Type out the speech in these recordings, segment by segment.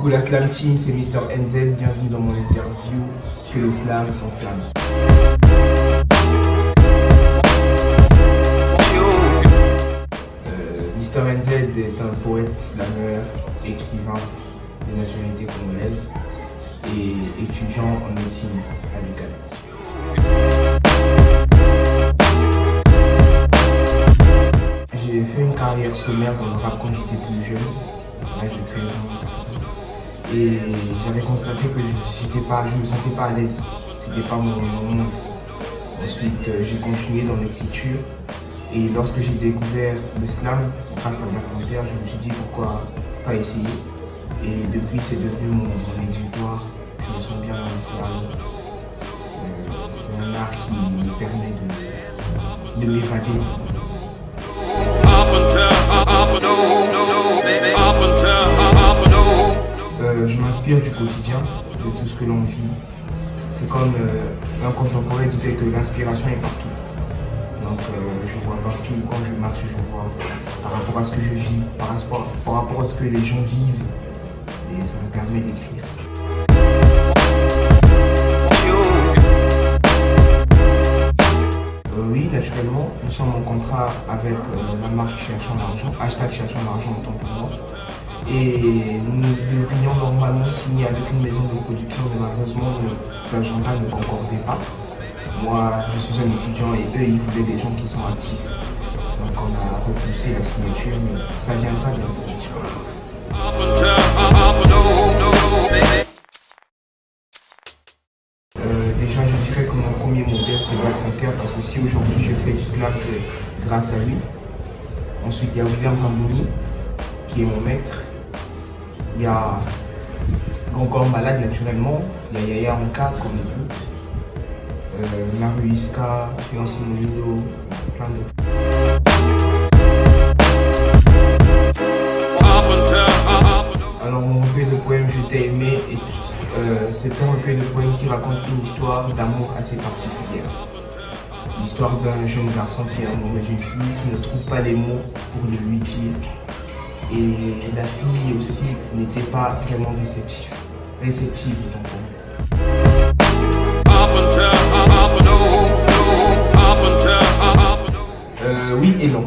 Coucou la Slam Team, c'est Mr NZ, bienvenue dans mon interview, que le slam s'enflamme. Mr NZ est un poète slameur, écrivain de nationalité congolaise et étudiant en médecine à l'UQAM. J'ai fait une carrière sommaire dans le rap quand j'étais plus jeune, à l'âge de 13 ans. Et j'avais constaté que je me sentais pas à l'aise, c'était pas mon monde. Ensuite, j'ai continué dans l'écriture et lorsque j'ai découvert le slam, grâce à Black Panther, je me suis dit pourquoi pas essayer. Et depuis, c'est devenu mon exutoire. Je me sens bien dans le slam. C'est un art qui me permet de m'évader. Je m'inspire du quotidien, de tout ce que l'on vit. C'est comme un contemporain disait que l'inspiration est partout. Donc je vois partout, quand je marche, je vois par rapport à ce que je vis, par rapport à ce que les gens vivent. Et ça me permet d'écrire. Oui, naturellement, nous sommes en contrat avec la marque Cherchant l'argent, #Cherchant l'argent autant pour moi. Et nous devrions normalement signer avec une maison de production, mais malheureusement nos agendas ne concordaient pas. Moi, je suis un étudiant et eux, ils voulaient des gens qui sont actifs. Donc on a repoussé la signature, mais ça viendra bientôt. Déjà, je dirais que mon premier modèle, c'est Black Panther, parce que si aujourd'hui je fais du slam, c'est grâce à lui. Ensuite, il y a William Rambouni, qui est mon maître. Il y a Grand Corps Malade, naturellement. Il y a Yaya Anka, qu'on écoute. Maru Iska, Fiancé Molido, plein d'autres. Alors, mon recueil de poèmes, Je t'ai aimé, c'est un recueil de poèmes qui raconte une histoire d'amour assez particulière. L'histoire d'un jeune garçon qui est amoureux d'une fille, qui ne trouve pas les mots pour le lui dire. Et la fille aussi n'était pas vraiment réceptive. Oui et non.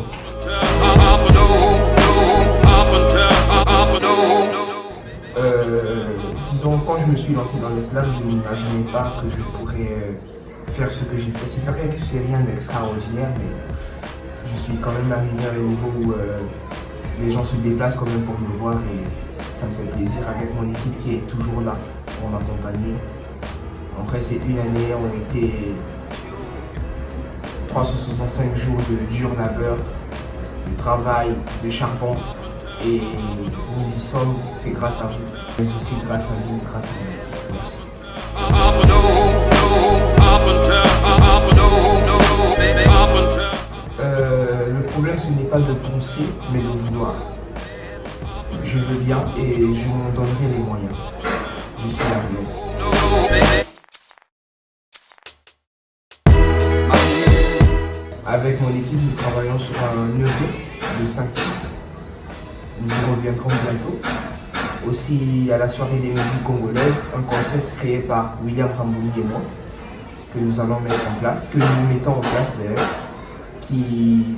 Disons, quand je me suis lancé dans l'islam, je n'imaginais pas que je pourrais faire ce que j'ai fait. C'est vrai que c'est rien d'extraordinaire, mais je suis quand même arrivé à un niveau où les gens se déplacent quand même pour me voir et ça me fait plaisir avec mon équipe qui est toujours là pour m'accompagner. En vrai, c'est une année, on était 365 jours de dur labeur, de travail, de charbon et nous y sommes, c'est grâce à vous, mais aussi grâce à nous, grâce à mon équipe. Merci. Le problème, ce n'est pas de penser, mais de vouloir. Je veux bien et je m'en donnerai les moyens. Je suis la relève. Avec mon équipe, nous travaillons sur un EP de 5 titres. Nous y reviendrons bientôt. Aussi à la soirée des musiques congolaises, un concept créé par William Rambouni et moi, que nous allons mettre en place, que nous mettons en place d'ailleurs, qui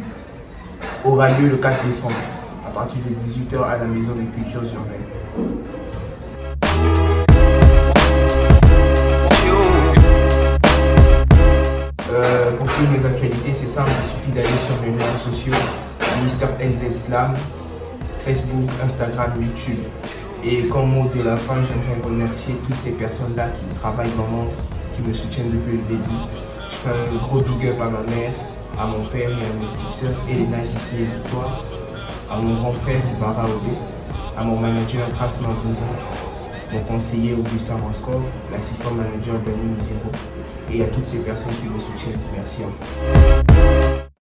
aura lieu le 4 décembre, à partir de 18h à la Maison des Cultures Urbaines. Pour suivre mes actualités, c'est simple, il suffit d'aller sur mes réseaux sociaux, Mr NZ Slam, Facebook, Instagram, YouTube. Et comme mot de la fin, j'aimerais remercier toutes ces personnes-là qui travaillent vraiment, qui me soutiennent depuis le début. Je fais un gros big up à ma mère, à mon père et à mes petites sœurs, Elena Gisney Victoire, à mon grand frère Ibarra Odé, à mon manager Grace Mavunga, mon conseiller Augustin Roscoff, l'assistant manager Dani Mizero, et à toutes ces personnes qui me soutiennent. Merci à vous.